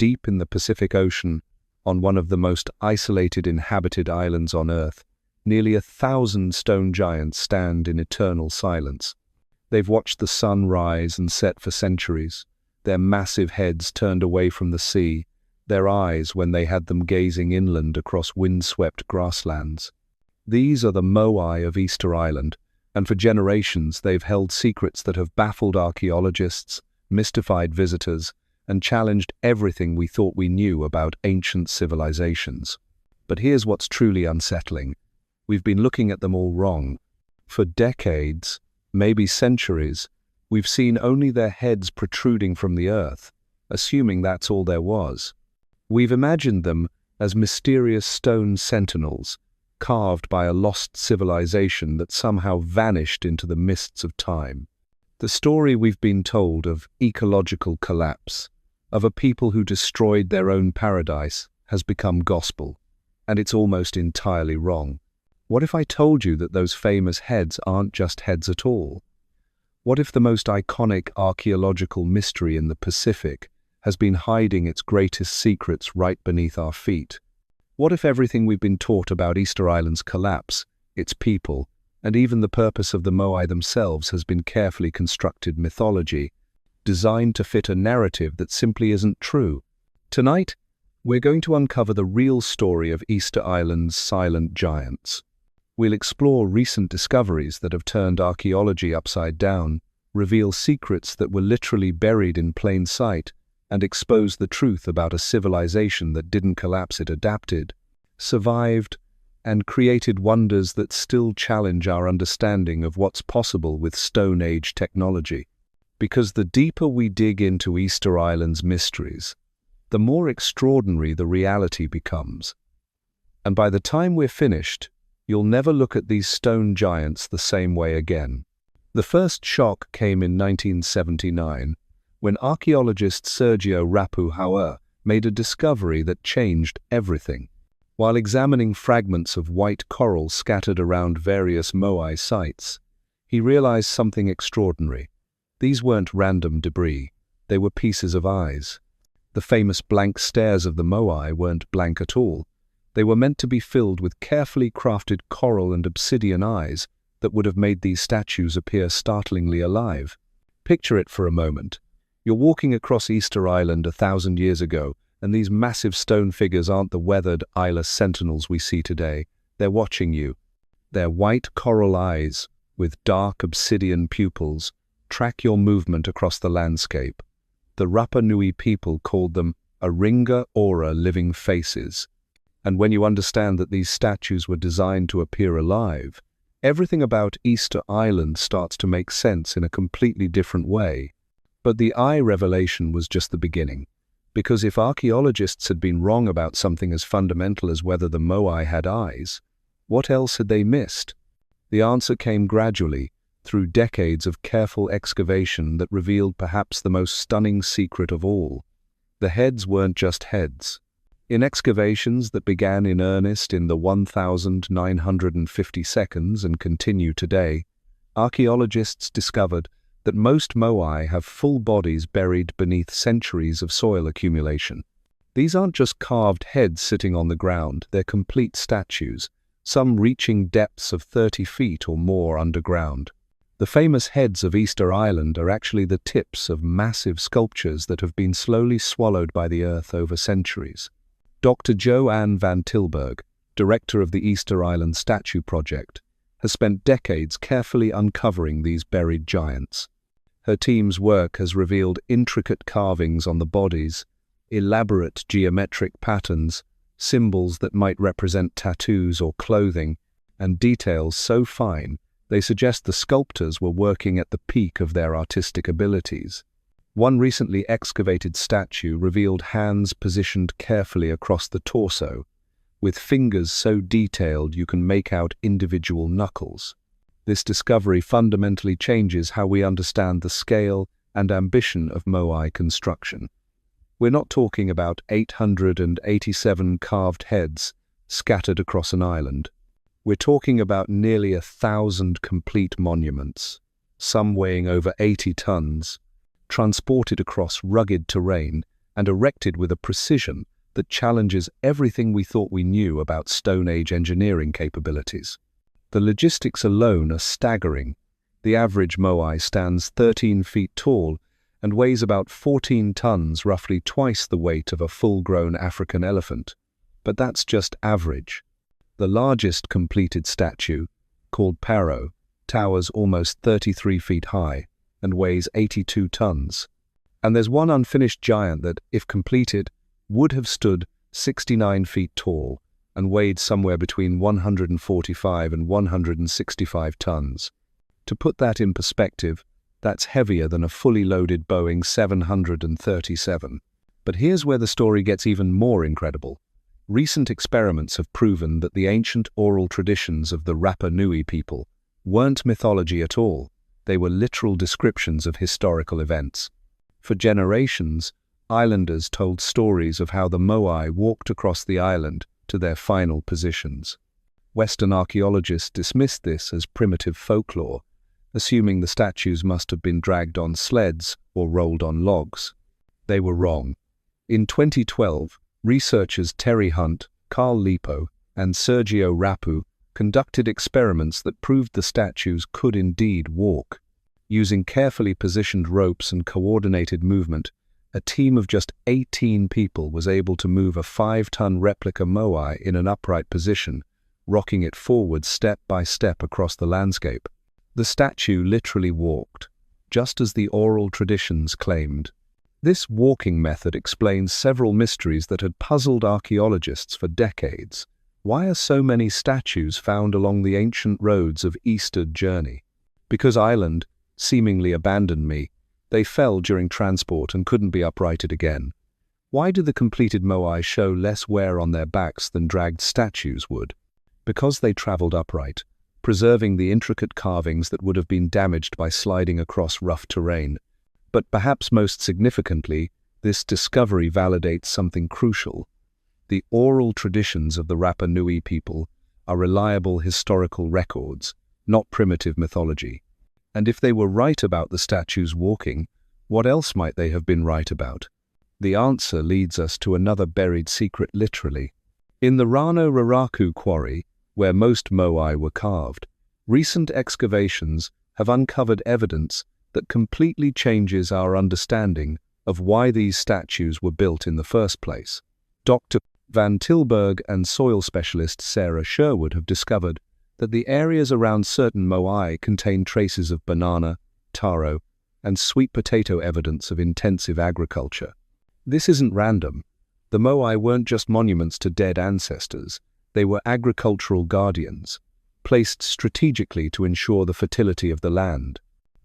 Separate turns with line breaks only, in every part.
deep in the Pacific Ocean, on one of the most isolated inhabited islands on Earth, nearly 1,000 stone giants stand in eternal silence. They've watched the sun rise and set for centuries, their massive heads turned away from the sea, their eyes when they had them gazing inland across windswept grasslands. These are the Moai of Easter Island, and for generations they've held secrets that have baffled archaeologists, mystified visitors, and challenged everything we thought we knew about ancient civilizations. But here's what's truly unsettling. We've been looking at them all wrong. For decades, maybe centuries, we've seen only their heads protruding from the earth, assuming that's all there was. We've imagined them as mysterious stone sentinels, carved by a lost civilization that somehow vanished into the mists of time. The story we've been told of ecological collapse, of a people who destroyed their own paradise, has become gospel, and it's almost entirely wrong. What if I told you that those famous heads aren't just heads at all? What if the most iconic archaeological mystery in the Pacific has been hiding its greatest secrets right beneath our feet? What if everything we've been taught about Easter Island's collapse, its people, and even the purpose of the Moai themselves has been carefully constructed mythology, designed to fit a narrative that simply isn't true? Tonight, we're going to uncover the real story of Easter Island's silent giants. We'll explore recent discoveries that have turned archaeology upside down, reveal secrets that were literally buried in plain sight, and expose the truth about a civilization that didn't collapse, it adapted, survived, and created wonders that still challenge our understanding of what's possible with Stone Age technology. Because the deeper we dig into Easter Island's mysteries, the more extraordinary the reality becomes. And by the time we're finished, you'll never look at these stone giants the same way again. The first shock came in 1979, when archaeologist Sergio Rapa made a discovery that changed everything. While examining fragments of white coral scattered around various Moai sites, he realized something extraordinary. These weren't random debris, they were pieces of eyes. The famous blank stares of the Moai weren't blank at all. They were meant to be filled with carefully crafted coral and obsidian eyes that would have made these statues appear startlingly alive. Picture it for a moment. You're walking across Easter Island 1,000 years ago, and these massive stone figures aren't the weathered, eyeless sentinels we see today. They're watching you. Their white coral eyes, with dark obsidian pupils, track your movement across the landscape. The Rapa Nui people called them Aringa Ora living faces. And when you understand that these statues were designed to appear alive, everything about Easter Island starts to make sense in a completely different way. But the eye revelation was just the beginning. Because if archaeologists had been wrong about something as fundamental as whether the Moai had eyes, what else had they missed? The answer came gradually, through decades of careful excavation that revealed perhaps the most stunning secret of all. The heads weren't just heads. In excavations that began in earnest in the 1950 seconds and continue today, archaeologists discovered that most Moai have full bodies buried beneath centuries of soil accumulation. These aren't just carved heads sitting on the ground, they're complete statues, some reaching depths of 30 feet or more underground. The famous heads of Easter Island are actually the tips of massive sculptures that have been slowly swallowed by the earth over centuries. Dr. Joanne van Tilburg, director of the Easter Island Statue Project, has spent decades carefully uncovering these buried giants. Her team's work has revealed intricate carvings on the bodies, elaborate geometric patterns, symbols that might represent tattoos or clothing, and details so fine they suggest the sculptors were working at the peak of their artistic abilities. One recently excavated statue revealed hands positioned carefully across the torso, with fingers so detailed you can make out individual knuckles. This discovery fundamentally changes how we understand the scale and ambition of Moai construction. We're not talking about 887 carved heads scattered across an island. We're talking about nearly 1,000 complete monuments, some weighing over 80 tons, transported across rugged terrain and erected with a precision that challenges everything we thought we knew about Stone Age engineering capabilities. The logistics alone are staggering. The average moai stands 13 feet tall and weighs about 14 tons, roughly twice the weight of a full-grown African elephant. But that's just average. The largest completed statue, called Paro, towers almost 33 feet high and weighs 82 tons. And there's one unfinished giant that, if completed, would have stood 69 feet tall and weighed somewhere between 145 and 165 tons. To put that in perspective, that's heavier than a fully loaded Boeing 737. But here's where the story gets even more incredible. Recent experiments have proven that the ancient oral traditions of the Rapa Nui people weren't mythology at all. They were literal descriptions of historical events. For generations, islanders told stories of how the moai walked across the island to their final positions. Western archaeologists dismissed this as primitive folklore, assuming the statues must have been dragged on sleds or rolled on logs. They were wrong. In 2012, researchers Terry Hunt, Carl Lipo, and Sergio Rapu conducted experiments that proved the statues could indeed walk. Using carefully positioned ropes and coordinated movement, a team of just 18 people was able to move a 5-ton replica moai in an upright position, rocking it forward step by step across the landscape. The statue literally walked, just as the oral traditions claimed. This walking method explains several mysteries that had puzzled archaeologists for decades. Why are so many statues found along the ancient roads of Easter journey? Because Island seemingly abandoned me. They fell during transport and couldn't be uprighted again. Why do the completed moai show less wear on their backs than dragged statues would? Because they traveled upright, preserving the intricate carvings that would have been damaged by sliding across rough terrain. But perhaps most significantly, this discovery validates something crucial. The oral traditions of the Rapa Nui people are reliable historical records, not primitive mythology. And if they were right about the statues walking, what else might they have been right about? The answer leads us to another buried secret literally. In the Rongorongo quarry, where most moai were carved, recent excavations have uncovered evidence that completely changes our understanding of why these statues were built in the first place. Dr. Van Tilburg and soil specialist Sarah Sherwood have discovered that the areas around certain moai contain traces of banana, taro, and sweet potato evidence of intensive agriculture. This isn't random. The moai weren't just monuments to dead ancestors, they were agricultural guardians, placed strategically to ensure the fertility of the land.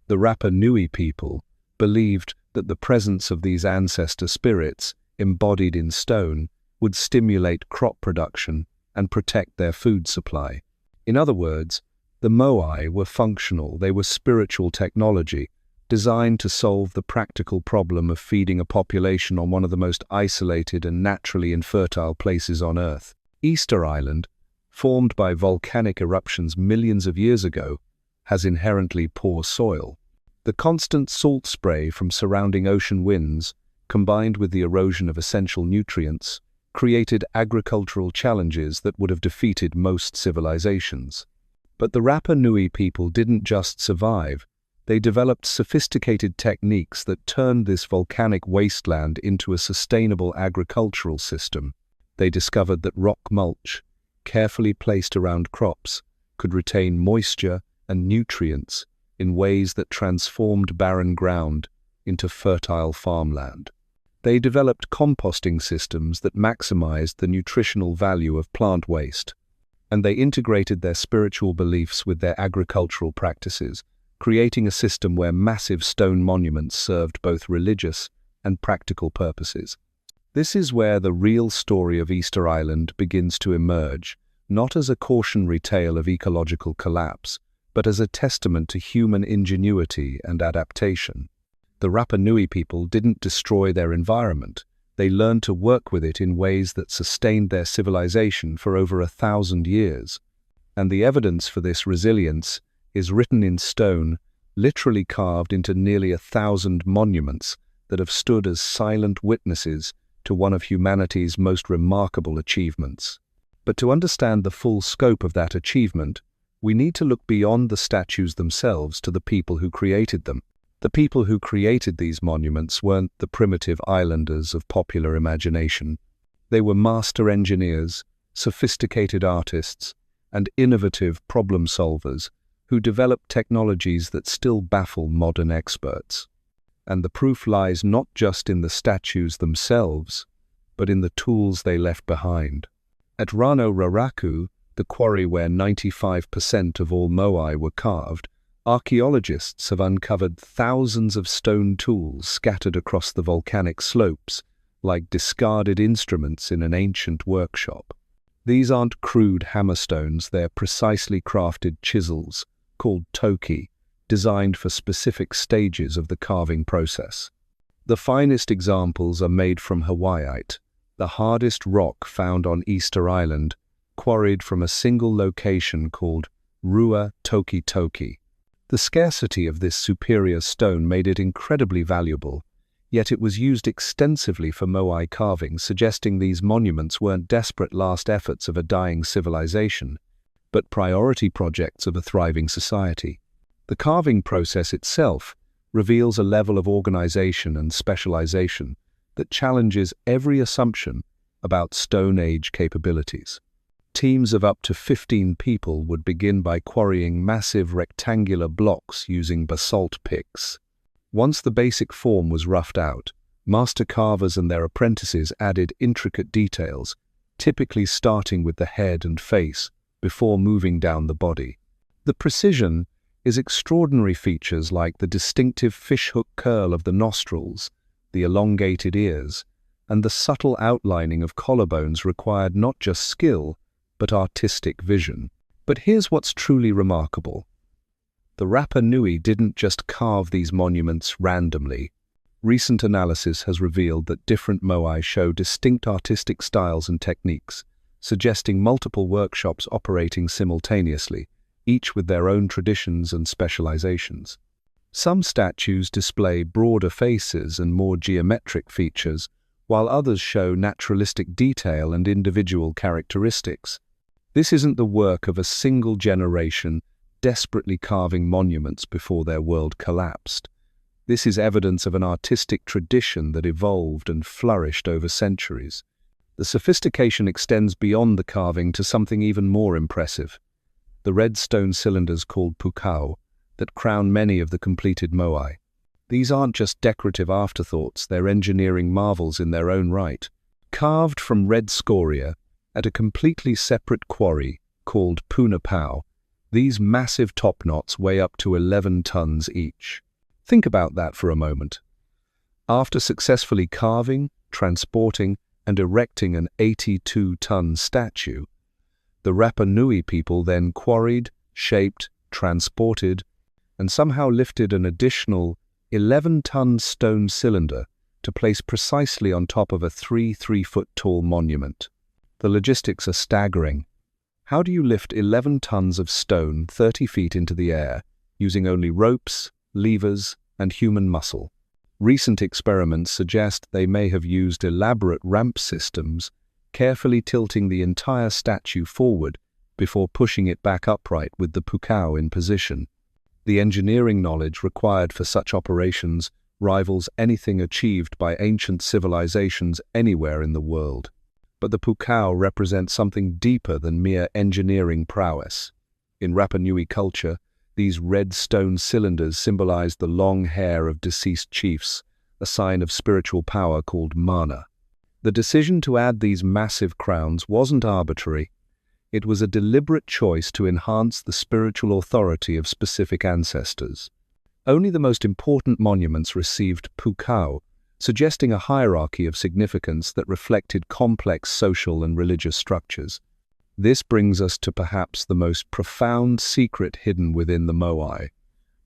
The Rapa Nui people believed that the presence of these ancestor spirits, embodied in stone, would stimulate crop production and protect their food supply. In other words, the moai were functional, they were spiritual technology, designed to solve the practical problem of feeding a population on one of the most isolated and naturally infertile places on Earth. Easter Island, formed by volcanic eruptions millions of years ago, has inherently poor soil. The constant salt spray from surrounding ocean winds, combined with the erosion of essential nutrients, created agricultural challenges that would have defeated most civilizations. But the Rapa Nui people didn't just survive, they developed sophisticated techniques that turned this volcanic wasteland into a sustainable agricultural system. They discovered that rock-mulch, carefully placed around crops, could retain moisture and nutrients in ways that transformed barren ground into fertile farmland. They developed composting systems that maximized the nutritional value of plant waste, and they integrated their spiritual beliefs with their agricultural practices, creating a system where massive stone monuments served both religious and practical purposes. This is where the real story of Easter Island begins to emerge, not as a cautionary tale of ecological collapse, but as a testament to human ingenuity and adaptation. The Rapa Nui people didn't destroy their environment. They learned to work with it in ways that sustained their civilization for over 1,000 years. And the evidence for this resilience is written in stone, literally carved into nearly 1,000 monuments that have stood as silent witnesses to one of humanity's most remarkable achievements. But to understand the full scope of that achievement, we need to look beyond the statues themselves to the people who created them. The people who created these monuments weren't the primitive islanders of popular imagination. They were master engineers, sophisticated artists, and innovative problem solvers who developed technologies that still baffle modern experts. And the proof lies not just in the statues themselves, but in the tools they left behind. At Rongorongo, the quarry where 95% of all moai were carved, archaeologists have uncovered thousands of stone tools scattered across the volcanic slopes, like discarded instruments in an ancient workshop. These aren't crude hammerstones, they're precisely crafted chisels, called toki, designed for specific stages of the carving process. The finest examples are made from Hawaiite, the hardest rock found on Easter Island, quarried from a single location called Rua Toki Toki. The scarcity of this superior stone made it incredibly valuable, yet it was used extensively for moai carving, suggesting these monuments weren't desperate last efforts of a dying civilization, but priority projects of a thriving society. The carving process itself reveals a level of organization and specialization that challenges every assumption about Stone Age capabilities. Teams of up to 15 people would begin by quarrying massive rectangular blocks using basalt picks. Once the basic form was roughed out, master carvers and their apprentices added intricate details, typically starting with the head and face before moving down the body. The precision is extraordinary. Features like the distinctive fishhook curl of the nostrils, the elongated ears, and the subtle outlining of collarbones required not just skill, but artistic vision. But here's what's truly remarkable. The Rapa Nui didn't just carve these monuments randomly. Recent analysis has revealed that different moai show distinct artistic styles and techniques, suggesting multiple workshops operating simultaneously, each with their own traditions and specializations. Some statues display broader faces and more geometric features, while others show naturalistic detail and individual characteristics. This isn't the work of a single generation desperately carving monuments before their world collapsed. This is evidence of an artistic tradition that evolved and flourished over centuries. The sophistication extends beyond the carving to something even more impressive: the red stone cylinders called Pukao that crown many of the completed moai. These aren't just decorative afterthoughts, they're engineering marvels in their own right. Carved from red scoria at a completely separate quarry called Pukao, these massive topknots weigh up to 11 tons each. Think about that for a moment. After successfully carving, transporting, and erecting an 82-ton statue, the Rapa Nui people then quarried, shaped, transported, and somehow lifted an additional 11-ton stone cylinder to place precisely on top of a 3-foot-tall monument. The logistics are staggering. How do you lift 11 tons of stone 30 feet into the air using only ropes, levers, and human muscle? Recent experiments suggest they may have used elaborate ramp systems, carefully tilting the entire statue forward before pushing it back upright with the Pukao in position. The engineering knowledge required for such operations rivals anything achieved by ancient civilizations anywhere in the world. But the Pukao represents something deeper than mere engineering prowess. In Rapa Nui culture, these red stone cylinders symbolize the long hair of deceased chiefs, a sign of spiritual power called mana. The decision to add these massive crowns wasn't arbitrary. It was a deliberate choice to enhance the spiritual authority of specific ancestors. Only the most important monuments received Pukao, suggesting a hierarchy of significance that reflected complex social and religious structures. This brings us to perhaps the most profound secret hidden within the moai.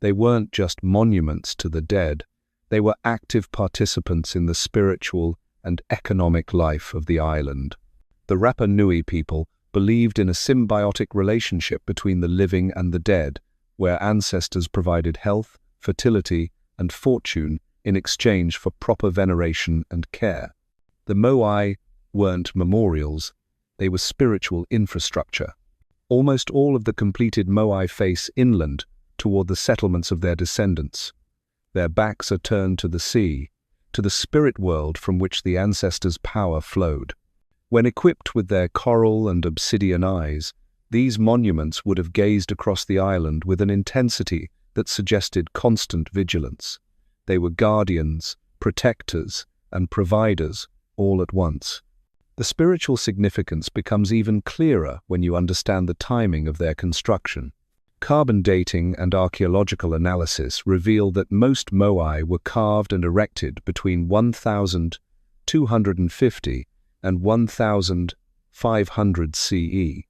They weren't just monuments to the dead, they were active participants in the spiritual and economic life of the island. The Rapa Nui people believed in a symbiotic relationship between the living and the dead, where ancestors provided health, fertility, and fortune in exchange for proper veneration and care. The Moai weren't memorials, they were spiritual infrastructure. Almost all of the completed Moai face inland toward the settlements of their descendants. Their backs are turned to the sea, to the spirit world from which the ancestors' power flowed. When equipped with their coral and obsidian eyes, these monuments would have gazed across the island with an intensity that suggested constant vigilance. They were guardians, protectors, and providers all at once. The spiritual significance becomes even clearer when you understand the timing of their construction. Carbon dating and archaeological analysis reveal that most Moai were carved and erected between 1250 and 1500 CE,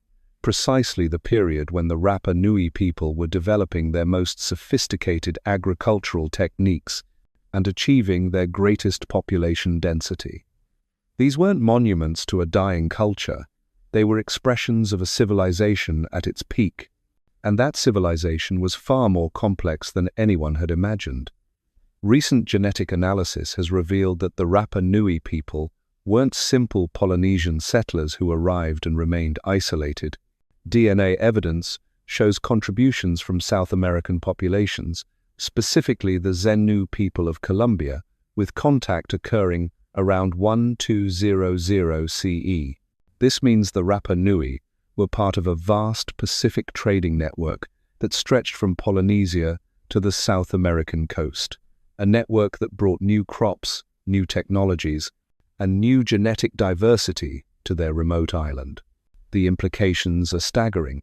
precisely the period when the Rapa Nui people were developing their most sophisticated agricultural techniques and achieving their greatest population density. These weren't monuments to a dying culture, they were expressions of a civilization at its peak, and that civilization was far more complex than anyone had imagined. Recent genetic analysis has revealed that the Rapa Nui people weren't simple Polynesian settlers who arrived and remained isolated. DNA evidence shows contributions from South American populations, specifically the Zenu people of Colombia, with contact occurring around 1200 CE. This means the Rapa Nui were part of a vast Pacific trading network that stretched from Polynesia to the South American coast, a network that brought new crops, new technologies, and new genetic diversity to their remote island. The implications are staggering.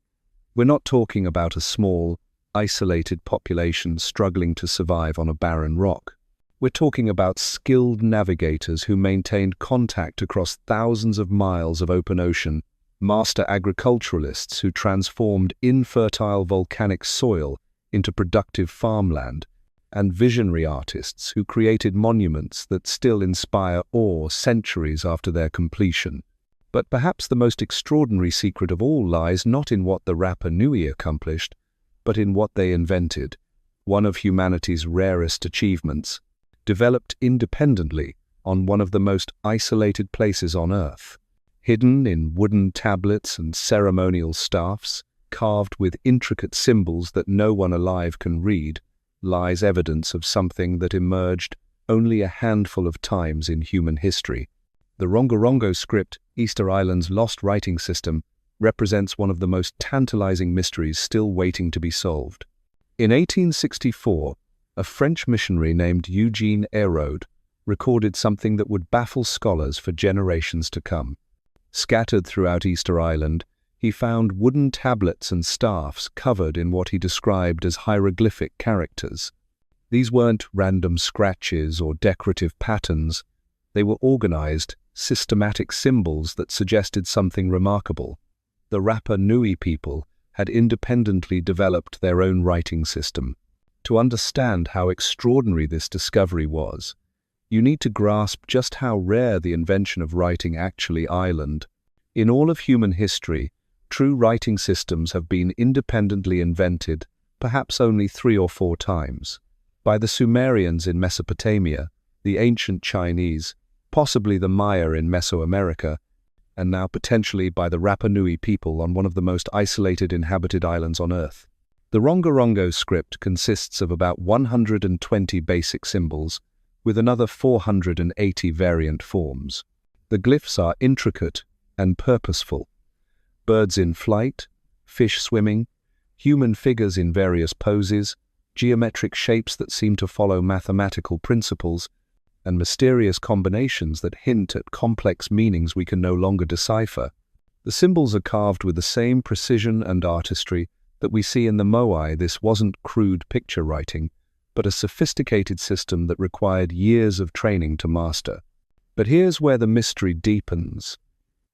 We're not talking about a small, isolated population struggling to survive on a barren rock. We're talking about skilled navigators who maintained contact across thousands of miles of open ocean, master agriculturalists who transformed infertile volcanic soil into productive farmland, and visionary artists who created monuments that still inspire awe centuries after their completion. But perhaps the most extraordinary secret of all lies not in what the Rapa Nui accomplished, but in what they invented, one of humanity's rarest achievements, developed independently on one of the most isolated places on Earth. Hidden in wooden tablets and ceremonial staffs, carved with intricate symbols that no one alive can read, lies evidence of something that emerged only a handful of times in human history. The Rongorongo script, Easter Island's lost writing system, represents one of the most tantalizing mysteries still waiting to be solved. In 1864, a French missionary named Eugene Hérode recorded something that would baffle scholars for generations to come. Scattered throughout Easter Island, he found wooden tablets and staffs covered in what he described as hieroglyphic characters. These weren't random scratches or decorative patterns. They were organized, systematic symbols that suggested something remarkable. The Rapa Nui people had independently developed their own writing system. To understand how extraordinary this discovery was, you need to grasp just how rare the invention of writing actually island. In all of human history, true writing systems have been independently invented, perhaps only 3 or 4 times. By the Sumerians in Mesopotamia, the ancient Chinese, possibly the Maya in Mesoamerica, and now potentially by the Rapa Nui people on one of the most isolated inhabited islands on Earth. The Rongorongo script consists of about 120 basic symbols, with another 480 variant forms. The glyphs are intricate and purposeful. Birds in flight, fish swimming, human figures in various poses, geometric shapes that seem to follow mathematical principles, and mysterious combinations that hint at complex meanings we can no longer decipher. The symbols are carved with the same precision and artistry that we see in the Moai. This wasn't crude picture writing, but a sophisticated system that required years of training to master. But here's where the mystery deepens.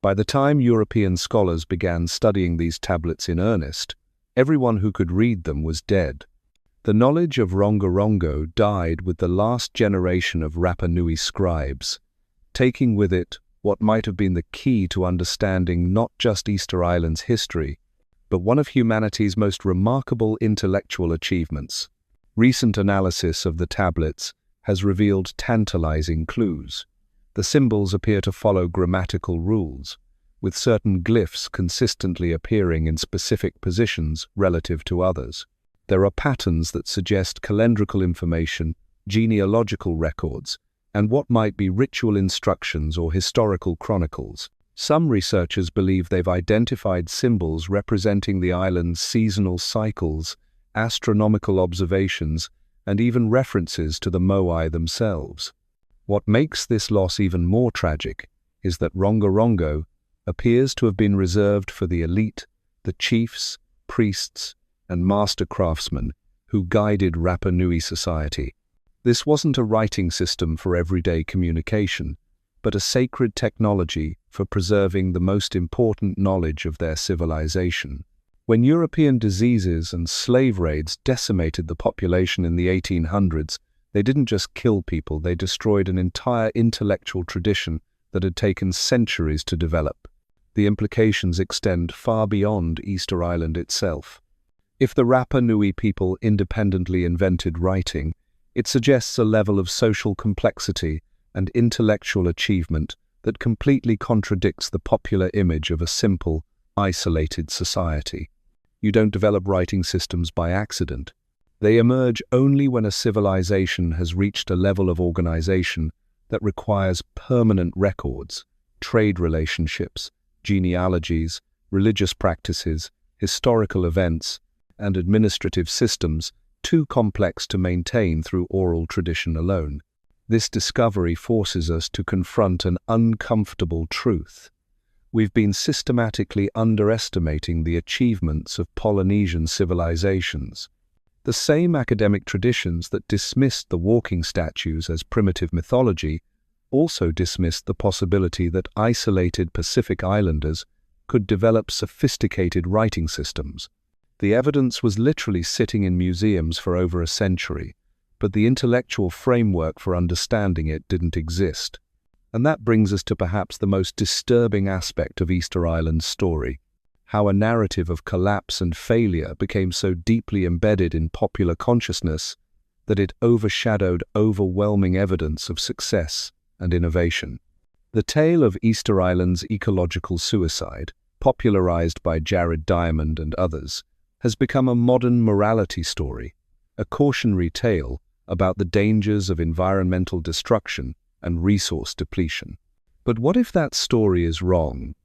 By the time European scholars began studying these tablets in earnest, everyone who could read them was dead. The knowledge of Rongorongo died with the last generation of Rapa Nui scribes, taking with it what might have been the key to understanding not just Easter Island's history, but one of humanity's most remarkable intellectual achievements. Recent analysis of the tablets has revealed tantalizing clues. The symbols appear to follow grammatical rules, with certain glyphs consistently appearing in specific positions relative to others. There are patterns that suggest calendrical information, genealogical records, and what might be ritual instructions or historical chronicles. Some researchers believe they've identified symbols representing the island's seasonal cycles, astronomical observations, and even references to the Moai themselves. What makes this loss even more tragic is that Rongorongo appears to have been reserved for the elite, the chiefs, priests, and master craftsmen who guided Rapa Nui society. This wasn't a writing system for everyday communication, but a sacred technology for preserving the most important knowledge of their civilization. When European diseases and slave raids decimated the population in the 1800s, they didn't just kill people, they destroyed an entire intellectual tradition that had taken centuries to develop. The implications extend far beyond Easter Island itself. If the Rapa Nui people independently invented writing, it suggests a level of social complexity and intellectual achievement that completely contradicts the popular image of a simple, isolated society. You don't develop writing systems by accident. They emerge only when a civilization has reached a level of organization that requires permanent records, trade relationships, genealogies, religious practices, historical events, and administrative systems too complex to maintain through oral tradition alone. This discovery forces us to confront an uncomfortable truth. We've been systematically underestimating the achievements of Polynesian civilizations. The same academic traditions that dismissed the walking statues as primitive mythology also dismissed the possibility that isolated Pacific Islanders could develop sophisticated writing systems. The evidence was literally sitting in museums for over a century, but the intellectual framework for understanding it didn't exist. And that brings us to perhaps the most disturbing aspect of Easter Island's story: how a narrative of collapse and failure became so deeply embedded in popular consciousness that it overshadowed overwhelming evidence of success and innovation. The tale of Easter Island's ecological suicide, popularized by Jared Diamond and others, has become a modern morality story, a cautionary tale about the dangers of environmental destruction and resource depletion. But what if that story is wrong?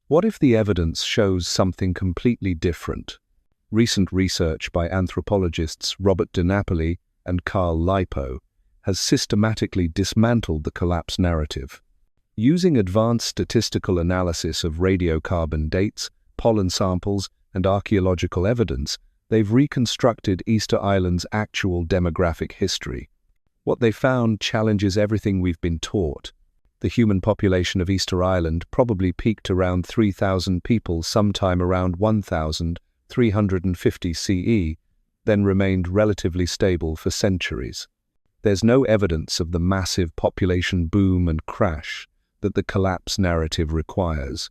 What if the evidence shows something completely different? Recent research by anthropologists Robert DiNapoli and Carl Lipo has systematically dismantled the collapse narrative. Using advanced statistical analysis of radiocarbon dates, pollen samples, and archaeological evidence, they've reconstructed Easter Island's actual demographic history. What they found challenges everything we've been taught. The human population of Easter Island probably peaked around 3,000 people sometime around 1,350 CE, then remained relatively stable for centuries. There's no evidence of the massive population boom and crash that the collapse narrative requires.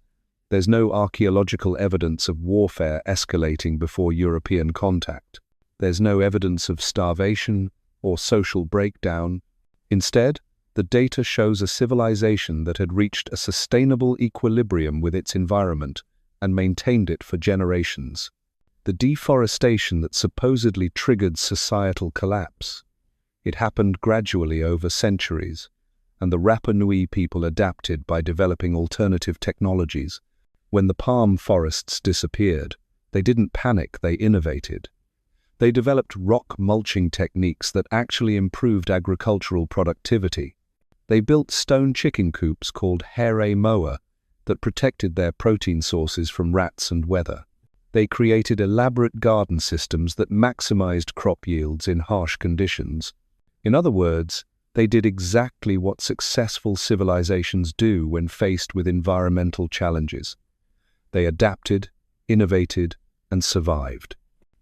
There's no archaeological evidence of warfare escalating before European contact. There's no evidence of starvation or social breakdown. Instead, the data shows a civilization that had reached a sustainable equilibrium with its environment and maintained it for generations. The deforestation that supposedly triggered societal collapse. It happened gradually over centuries, and the Rapa Nui people adapted by developing alternative technologies. When the palm forests disappeared, they didn't panic, they innovated. They developed rock-mulching techniques that actually improved agricultural productivity. They built stone chicken coops called here moa that protected their protein sources from rats and weather. They created elaborate garden systems that maximized crop yields in harsh conditions. In other words, they did exactly what successful civilizations do when faced with environmental challenges. They adapted, innovated, and survived.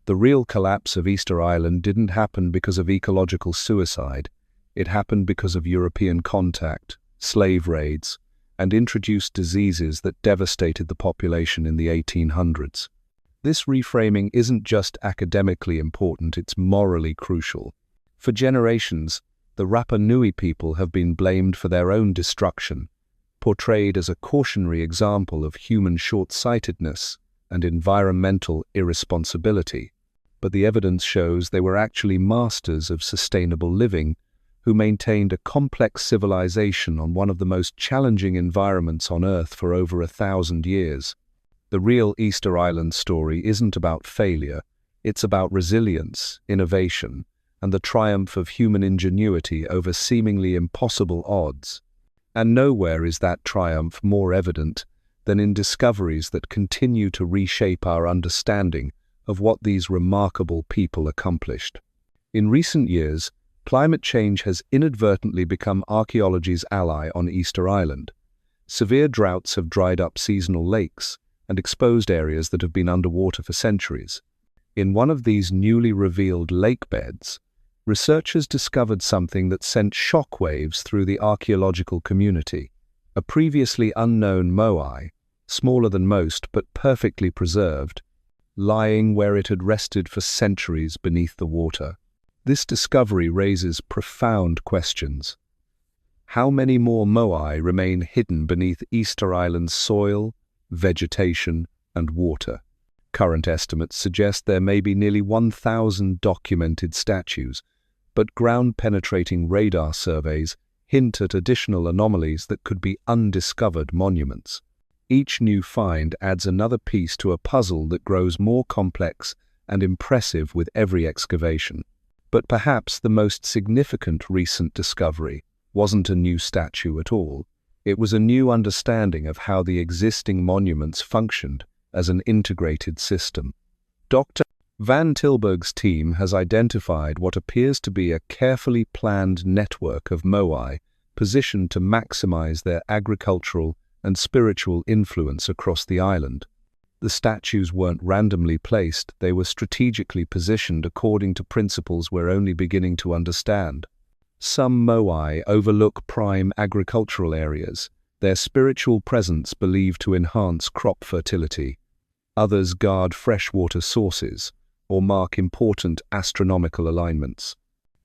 The real collapse of Easter Island didn't happen because of ecological suicide. It happened because of European contact, slave raids, and introduced diseases that devastated the population in the 1800s. This reframing isn't just academically important, it's morally crucial. For generations, the Rapa Nui people have been blamed for their own destruction, portrayed as a cautionary example of human short-sightedness and environmental irresponsibility. But the evidence shows they were actually masters of sustainable living, who maintained a complex civilization on one of the most challenging environments on Earth for over 1,000 years. The real Easter Island story isn't about failure, it's about resilience, innovation, and the triumph of human ingenuity over seemingly impossible odds. And nowhere is that triumph more evident than in discoveries that continue to reshape our understanding of what these remarkable people accomplished. In recent years, climate change has inadvertently become archaeology's ally on Easter Island. Severe droughts have dried up seasonal lakes and exposed areas that have been underwater for centuries. In one of these newly revealed lake beds, researchers discovered something that sent shockwaves through the archaeological community. A previously unknown moai, smaller than most but perfectly preserved, lying where it had rested for centuries beneath the water. This discovery raises profound questions. How many more moai remain hidden beneath Easter Island's soil, vegetation, and water? Current estimates suggest there may be nearly 1,000 documented statues, but ground-penetrating radar surveys hint at additional anomalies that could be undiscovered monuments. Each new find adds another piece to a puzzle that grows more complex and impressive with every excavation. But perhaps the most significant recent discovery wasn't a new statue at all. It was a new understanding of how the existing monuments functioned as an integrated system. Dr. Van Tilburg's team has identified what appears to be a carefully planned network of moai positioned to maximize their agricultural and spiritual influence across the island. The statues weren't randomly placed, they were strategically positioned according to principles we're only beginning to understand. Some moai overlook prime agricultural areas, their spiritual presence believed to enhance crop fertility. Others guard freshwater sources or mark important astronomical alignments.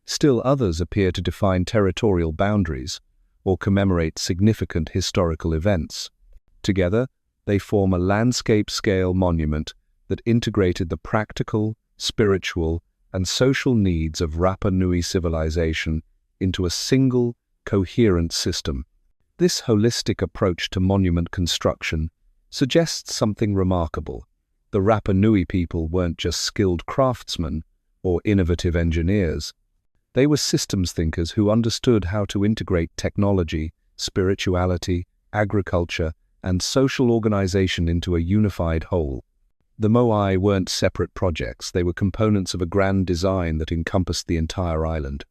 Still others appear to define territorial boundaries or commemorate significant historical events. Together, they form a landscape-scale monument that integrated the practical, spiritual, and social needs of Rapa Nui civilization into a single, coherent system. This holistic approach to monument construction suggests something remarkable. The Rapa Nui people weren't just skilled craftsmen or innovative engineers. They were systems thinkers who understood how to integrate technology, spirituality, agriculture, and social organization into a unified whole. The moai weren't separate projects, they were components of a grand design that encompassed the entire island.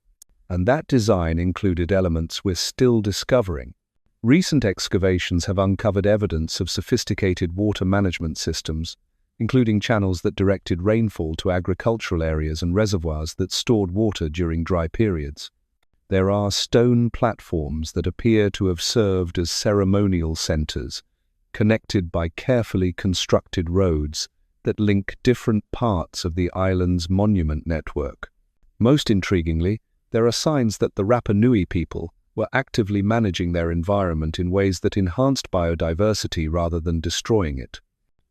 And that design included elements we're still discovering. Recent excavations have uncovered evidence of sophisticated water management systems, including channels that directed rainfall to agricultural areas and reservoirs that stored water during dry periods. There are stone platforms that appear to have served as ceremonial centers, connected by carefully constructed roads that link different parts of the island's monument network. Most intriguingly, there are signs that the Rapa Nui people were actively managing their environment in ways that enhanced biodiversity rather than destroying it.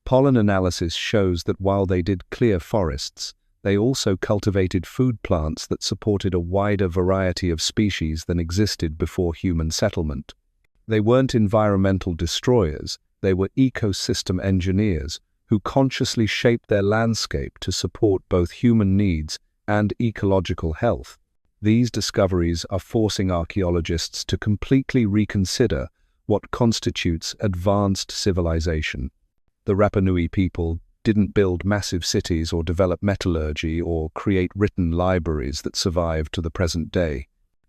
Pollen analysis shows that while they did clear forests, they also cultivated food plants that supported a wider variety of species than existed before human settlement. They weren't environmental destroyers, they were ecosystem engineers who consciously shaped their landscape to support both human needs and ecological health. These discoveries are forcing archaeologists to completely reconsider what constitutes advanced civilization. The Rapa Nui people didn't build massive cities or develop metallurgy or create written libraries that survive to the present day.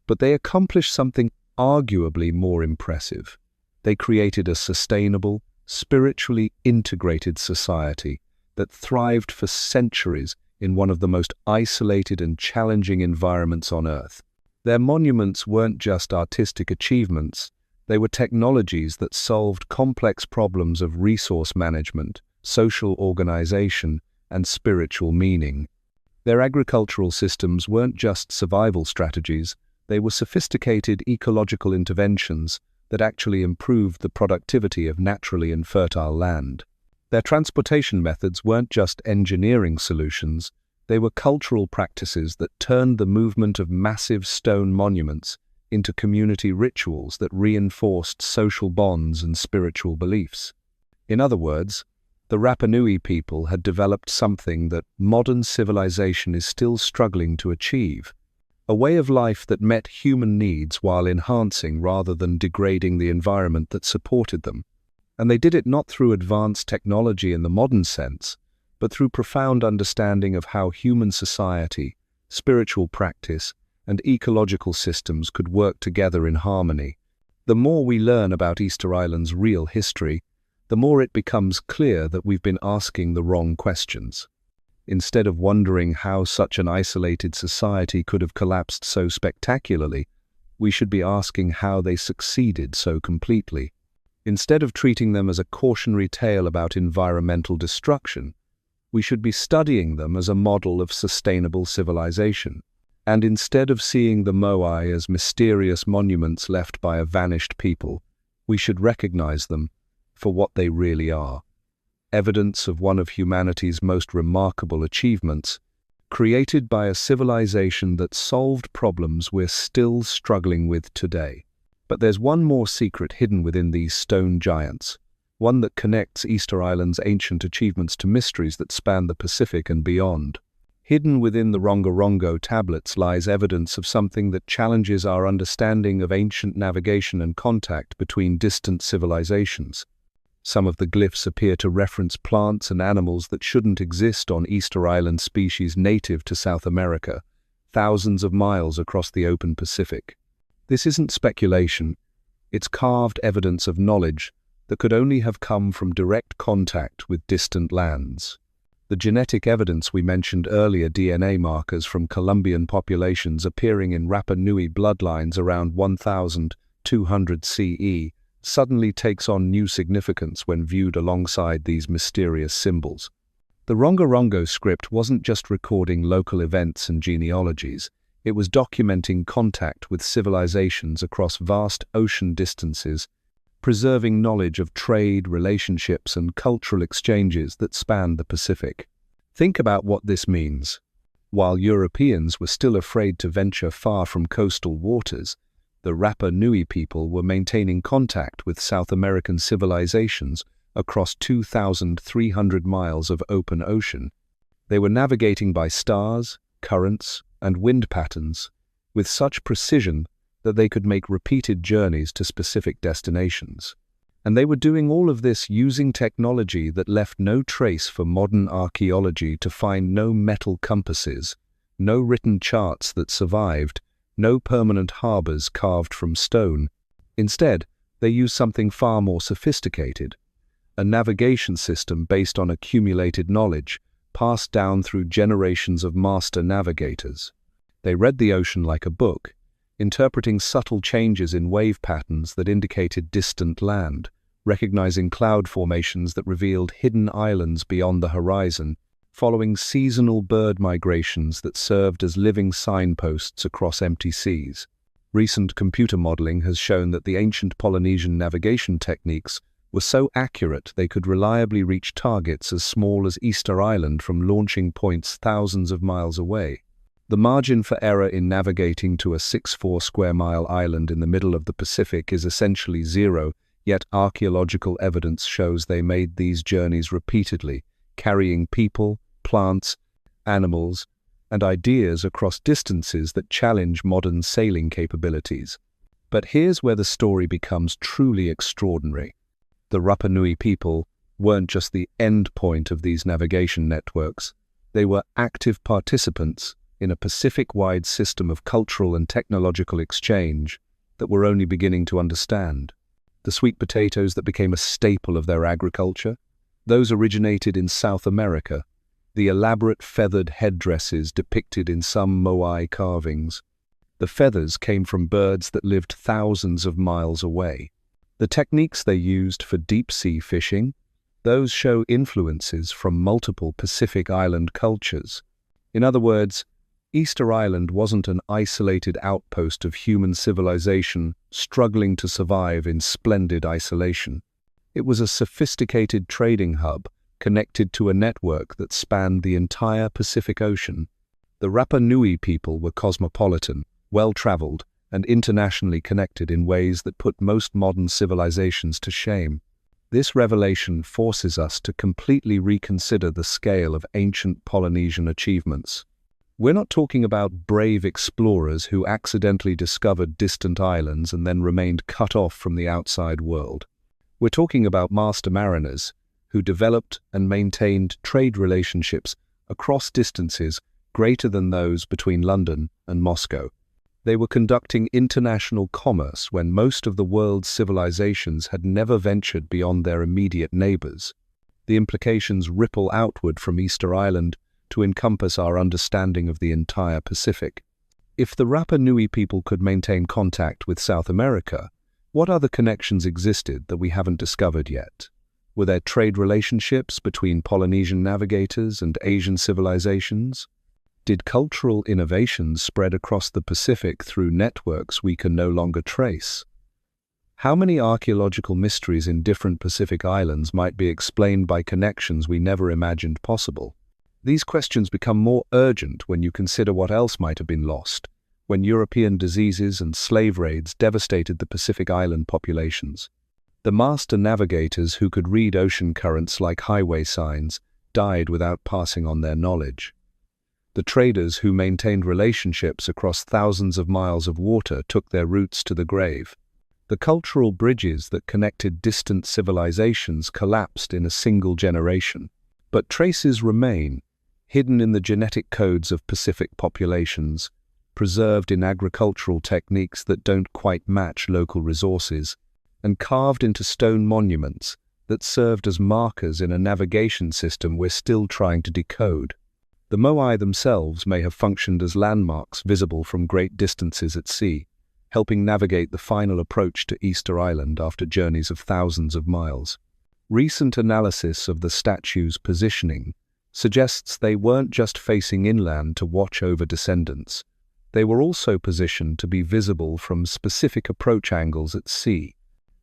But they accomplished something arguably more impressive. They created a sustainable, spiritually integrated society that thrived for centuries in one of the most isolated and challenging environments on Earth. Their monuments weren't just artistic achievements, they were technologies that solved complex problems of resource management, social organization, and spiritual meaning. Their agricultural systems weren't just survival strategies, They were sophisticated ecological interventions that actually improved the productivity of naturally infertile land. Their transportation methods weren't just engineering solutions, they were cultural practices that turned the movement of massive stone monuments into community rituals that reinforced social bonds and spiritual beliefs. In other words, the Rapa Nui people had developed something that modern civilization is still struggling to achieve, a way of life that met human needs while enhancing rather than degrading the environment that supported them. And they did it not through advanced technology in the modern sense, but through profound understanding of how human society, spiritual practice, and ecological systems could work together in harmony. The more we learn about Easter Island's real history, the more it becomes clear that we've been asking the wrong questions. Instead of wondering how such an isolated society could have collapsed so spectacularly, we should be asking how they succeeded so completely. Instead of treating them as a cautionary tale about environmental destruction, we should be studying them as a model of sustainable civilization. And instead of seeing the Moai as mysterious monuments left by a vanished people, we should recognize them for what they really are. Evidence of one of humanity's most remarkable achievements, created by a civilization that solved problems we're still struggling with today. But there's one more secret hidden within these stone giants, one that connects Easter Island's ancient achievements to mysteries that span the Pacific and beyond. Hidden within the Rongorongo tablets lies evidence of something that challenges our understanding of ancient navigation and contact between distant civilizations. Some of the glyphs appear to reference plants and animals that shouldn't exist on Easter Island, species native to South America, thousands of miles across the open Pacific. This isn't speculation, it's carved evidence of knowledge that could only have come from direct contact with distant lands. The genetic evidence we mentioned earlier, DNA markers from Colombian populations appearing in Rapa Nui bloodlines around 1200 CE, suddenly takes on new significance when viewed alongside these mysterious symbols. The Rongorongo script wasn't just recording local events and genealogies, it was documenting contact with civilizations across vast ocean distances, preserving knowledge of trade, relationships, and cultural exchanges that spanned the Pacific. Think about what this means. While Europeans were still afraid to venture far from coastal waters, the Rapa Nui people were maintaining contact with South American civilizations across 2,300 miles of open ocean. They were navigating by stars, currents, and wind patterns with such precision that they could make repeated journeys to specific destinations. And they were doing all of this using technology that left no trace for modern archaeology to find: no metal compasses, no written charts that survived, no permanent harbors carved from stone. Instead, they used something far more sophisticated, a navigation system based on accumulated knowledge, passed down through generations of master navigators. They read the ocean like a book, interpreting subtle changes in wave patterns that indicated distant land, recognizing cloud formations that revealed hidden islands beyond the horizon, following seasonal bird migrations that served as living signposts across empty seas. Recent computer modeling has shown that the ancient Polynesian navigation techniques were so accurate they could reliably reach targets as small as Easter Island from launching points thousands of miles away. The margin for error in navigating to a 6.4 square mile island in the middle of the Pacific is essentially zero, yet archaeological evidence shows they made these journeys repeatedly, carrying people, plants, animals, and ideas across distances that challenge modern sailing capabilities. But here's where the story becomes truly extraordinary. The Rapa Nui people weren't just the end point of these navigation networks, they were active participants in a Pacific-wide system of cultural and technological exchange that we're only beginning to understand. The sweet potatoes that became a staple of their agriculture, those originated in South America, the elaborate feathered headdresses depicted in some Moai carvings. The feathers came from birds that lived thousands of miles away. The techniques they used for deep-sea fishing, those show influences from multiple Pacific Island cultures. In other words, Easter Island wasn't an isolated outpost of human civilization struggling to survive in splendid isolation. It was a sophisticated trading hub connected to a network that spanned the entire Pacific Ocean. The Rapa Nui people were cosmopolitan, well-traveled, and internationally connected in ways that put most modern civilizations to shame. This revelation forces us to completely reconsider the scale of ancient Polynesian achievements. We're not talking about brave explorers who accidentally discovered distant islands and then remained cut off from the outside world. We're talking about master mariners who developed and maintained trade relationships across distances greater than those between London and Moscow. They were conducting international commerce when most of the world's civilizations had never ventured beyond their immediate neighbors. The implications ripple outward from Easter Island to encompass our understanding of the entire Pacific. If the Rapa Nui people could maintain contact with South America, what other connections existed that we haven't discovered yet? Were there trade relationships between Polynesian navigators and Asian civilizations? Did cultural innovations spread across the Pacific through networks we can no longer trace? How many archaeological mysteries in different Pacific islands might be explained by connections we never imagined possible? These questions become more urgent when you consider what else might have been lost, when European diseases and slave raids devastated the Pacific island populations. The master navigators who could read ocean currents like highway signs died without passing on their knowledge. The traders who maintained relationships across thousands of miles of water took their roots to the grave. The cultural bridges that connected distant civilizations collapsed in a single generation. But traces remain, hidden in the genetic codes of Pacific populations, preserved in agricultural techniques that don't quite match local resources, and carved into stone monuments that served as markers in a navigation system we're still trying to decode. The Moai themselves may have functioned as landmarks visible from great distances at sea, helping navigate the final approach to Easter Island after journeys of thousands of miles. Recent analysis of the statue's positioning suggests they weren't just facing inland to watch over descendants. They were also positioned to be visible from specific approach angles at sea.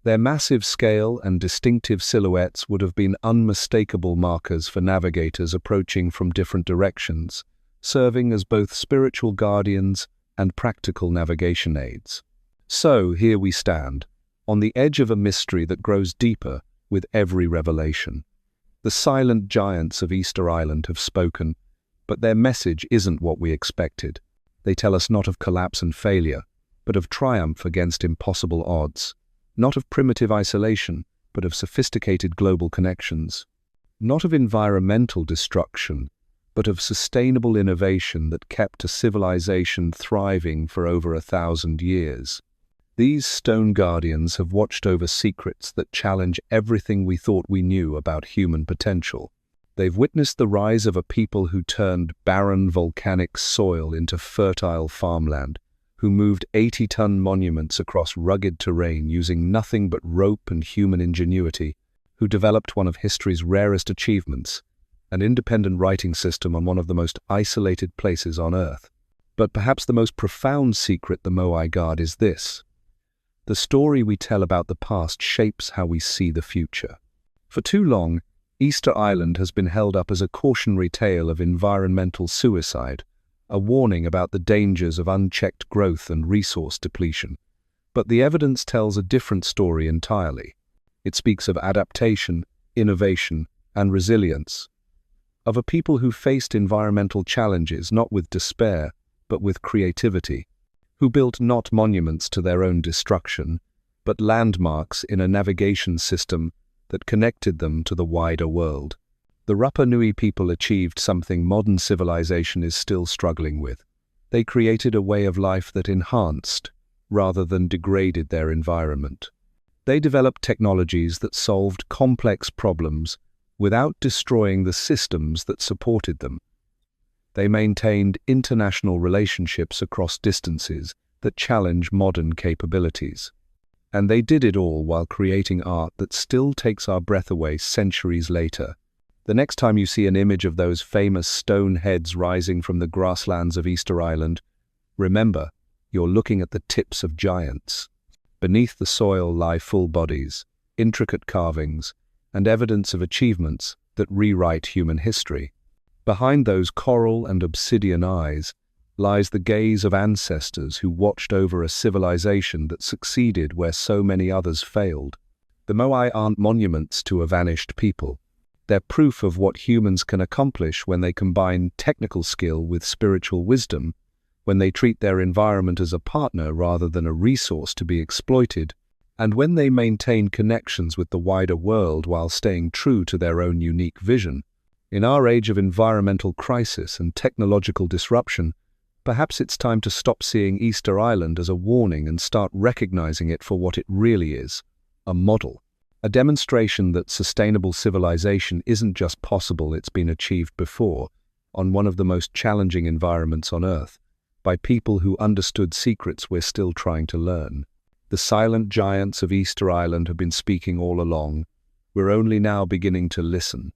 Their massive scale and distinctive silhouettes would have been unmistakable markers for navigators approaching from different directions, serving as both spiritual guardians and practical navigation aids. So here we stand, on the edge of a mystery that grows deeper with every revelation. The silent giants of Easter Island have spoken, but their message isn't what we expected. They tell us not of collapse and failure, but of triumph against impossible odds. Not of primitive isolation, but of sophisticated global connections. Not of environmental destruction, but of sustainable innovation that kept a civilization thriving for over 1,000 years. These stone guardians have watched over secrets that challenge everything we thought we knew about human potential. They've witnessed the rise of a people who turned barren volcanic soil into fertile farmland, who moved 80-ton monuments across rugged terrain using nothing but rope and human ingenuity, who developed one of history's rarest achievements, an independent writing system on one of the most isolated places on Earth. But perhaps the most profound secret the Moai guard is this: the story we tell about the past shapes how we see the future. For too long, Easter Island has been held up as a cautionary tale of environmental suicide, a warning about the dangers of unchecked growth and resource depletion. But the evidence tells a different story entirely. It speaks of adaptation, innovation, and resilience, of a people who faced environmental challenges not with despair, but with creativity, who built not monuments to their own destruction, but landmarks in a navigation system that connected them to the wider world. The Rapa Nui people achieved something modern civilization is still struggling with. They created a way of life that enhanced, rather than degraded, their environment. They developed technologies that solved complex problems without destroying the systems that supported them. They maintained international relationships across distances that challenge modern capabilities. And they did it all while creating art that still takes our breath away centuries later. The next time you see an image of those famous stone heads rising from the grasslands of Easter Island, remember, you're looking at the tips of giants. Beneath the soil lie full bodies, intricate carvings, and evidence of achievements that rewrite human history. Behind those coral and obsidian eyes lies the gaze of ancestors who watched over a civilization that succeeded where so many others failed. The Moai aren't monuments to a vanished people. They're proof of what humans can accomplish when they combine technical skill with spiritual wisdom, when they treat their environment as a partner rather than a resource to be exploited, and when they maintain connections with the wider world while staying true to their own unique vision. In our age of environmental crisis and technological disruption, perhaps it's time to stop seeing Easter Island as a warning and start recognizing it for what it really is, a model. A demonstration that sustainable civilization isn't just possible, it's been achieved before, on one of the most challenging environments on Earth, by people who understood secrets we're still trying to learn. The silent giants of Easter Island have been speaking all along. We're only now beginning to listen.